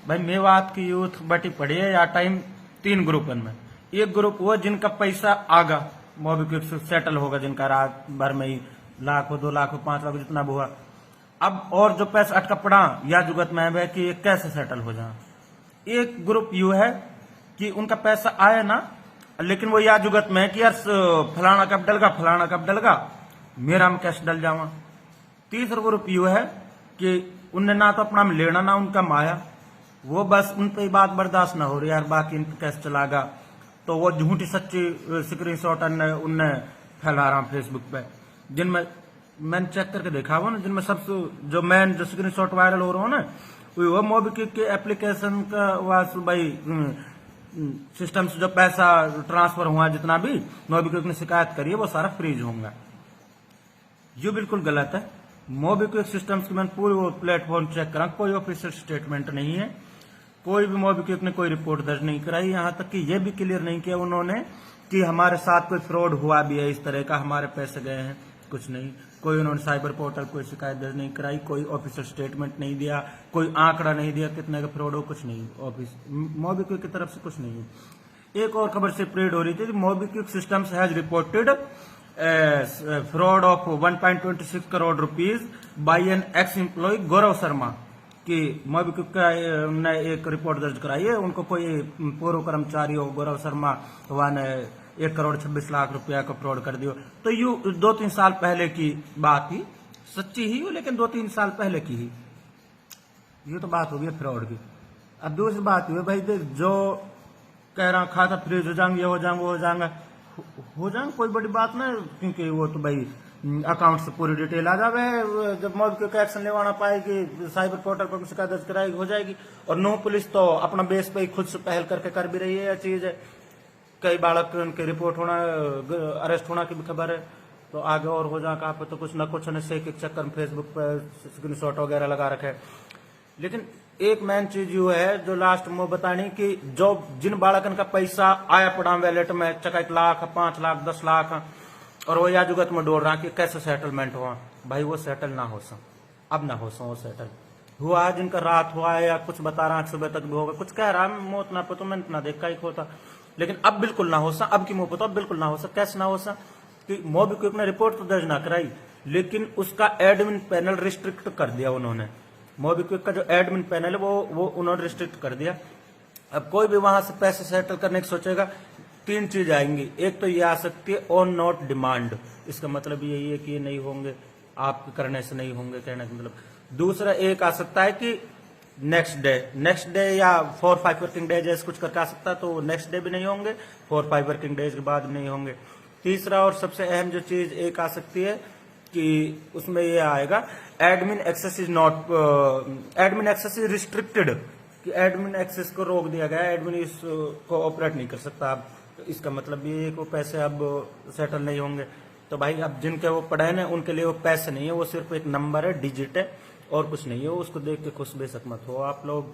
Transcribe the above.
भाई मेवात की यूथ बटी पड़ी है या टाइम 3 ग्रुपन में। एक ग्रुप वो जिनका पैसा आगा मोबिक्विक से सेटल होगा, जिनका रात भर में ही लाख हो 2 लाख हो 5 लाख जितना भी हुआ। अब और जो पैसा अटका पड़ा या जुगत में है कि ये कैसे सेटल हो जाए। एक ग्रुप यू है कि उनका पैसा आया ना, लेकिन वो या जुगत में है कि यार फलाना कब डलगा मेरा में कैसे डल जावा। तीसरा ग्रुप यू है कि उनने ना तो अपना में लेना ना उनका माया, वो बस उन पे बात बर्दाश्त ना हो रही यार बाकी इन पे कैसे चलागा, तो वो झूठी सच्ची स्क्रीनशॉट उनने फैला रहा फेसबुक पे, जिनमें मैंने चेक करके देखा हुआ ना, जिनमें सबसे जो मेन जो स्क्रीनशॉट वायरल हो रहा हो ना वो मोबिक्विक के एप्लीकेशन का वास भाई सिस्टम से जो पैसा ट्रांसफर हुआ जितना भी मोबिक्विक ने शिकायत करी है वो सारा फ्रीज होगा। ये बिल्कुल गलत है। मोबिक्विक सिस्टम्स की मैंने पूरी वो प्लेटफॉर्म चेक करा, कोई ऑफिशियल स्टेटमेंट नहीं है, कोई भी मोबिक्विक ने कोई रिपोर्ट दर्ज नहीं कराई। यहां तक कि ये भी क्लियर नहीं किया उन्होंने कि हमारे साथ कोई फ्रॉड हुआ भी है इस तरह का, हमारे पैसे गए हैं, कुछ नहीं। कोई उन्होंने साइबर पोर्टल कोई शिकायत दर्ज नहीं कराई, कोई ऑफिशियल स्टेटमेंट नहीं दिया, कोई आंकड़ा नहीं दिया कितने का फ्रॉड हो, कुछ नहीं। ऑफिस मोबिक्विक की तरफ से कुछ नहीं है। एक और खबर से स्प्रेड हो रही थी, MobiKwik systems has reported fraud of 1.26 crore rupees by an ex employee Gaurav Sharma कि मोबिक्विक का ने एक रिपोर्ट दर्ज कराई है, उनको कोई पूर्व कर्मचारी हो गौरव शर्मा हुआ ने 1 करोड़ 26 लाख रुपया का फ्रॉड कर दियो। तो यू 2-3 साल पहले की बात ही, सच्ची ही हो लेकिन 2-3 साल पहले की ही ये तो बात होगी फ्रॉड की। अब दूसरी बात हुई भाई जो कह रहा खाता फ्रीज हो जाएंगे, ये हो जाएंगे, वो हो जाएंगे, हो जाएंगे, कोई बड़ी बात ना, क्योंकि वो तो भाई अकाउंट से पूरी डिटेल आ जावे। जब मोबिक्विक एक्शन लेवाना पाएगी साइबर पोर्टल पर शिकायत दर्ज कराएगी हो जाएगी। और नो पुलिस तो अपना बेस पे खुद से पहल करके कर भी रही है यह चीज। कई बालक उनके रिपोर्ट होना अरेस्ट होना की भी खबर है, तो आगे और हो जाए कहाँ पे तो कुछ न कुछ से एक चक्कर में फेसबुक पर स्क्रीनशॉट वगैरह लगा रखे। लेकिन एक मेन चीज यू है जो लास्ट में बतानी कि जो जिन बालकन का पैसा आया पड़ा वैलेट में चका 1 लाख 5 लाख 10 लाख और वो या जुगत में डोल रहा कि कैसे सेटलमेंट हुआ, भाई वो सेटल ना हो सा, अब ना हो सा वो सेटल हुआ। जिनका रात हुआ है या कुछ बता रहा सुबह तक भी होगा, कुछ कह रहा मौत ना पता, मैंने ना देखा ही होता, लेकिन अब बिल्कुल ना हो सा, अब की मुंह पता बिल्कुल ना हो सा। कैसे ना हो सा कि मोबिक्विक ने रिपोर्ट तो दर्ज ना कराई, लेकिन उसका एडमिन पैनल रिस्ट्रिक्ट कर दिया उन्होंने। मोबिक्विक का जो एडमिन पैनल है वो उन्होंने रिस्ट्रिक्ट कर दिया। अब कोई भी वहां से पैसे सेटल करने की सोचेगा 3 चीज आएंगी। एक तो ये आ सकती है ऑन नॉट डिमांड, इसका मतलब यही है कि ये नहीं होंगे, आप करने से नहीं होंगे कहने का मतलब। दूसरा एक आ सकता है कि नेक्स्ट डे या 4-5 वर्किंग डे जैसे कुछ करके आ सकता है, तो नेक्स्ट डे भी नहीं होंगे, 4-5 वर्किंग डेज के बाद भी नहीं होंगे। तीसरा और सबसे अहम जो चीज एक आ सकती है कि उसमें ये आएगा admin access is not admin access is restricted, कि एडमिन एक्सेस को रोक दिया गया, एडमिन इसको ऑपरेट नहीं कर सकता। अब तो इसका मतलब ये है कि वो पैसे अब सेटल नहीं होंगे। तो भाई अब जिनके वो पढ़े ना उनके लिए वो पैसे नहीं है, वो सिर्फ एक नंबर है, डिजिट है और कुछ नहीं है। उसको देख के खुश बेशक मत हो आप लोग।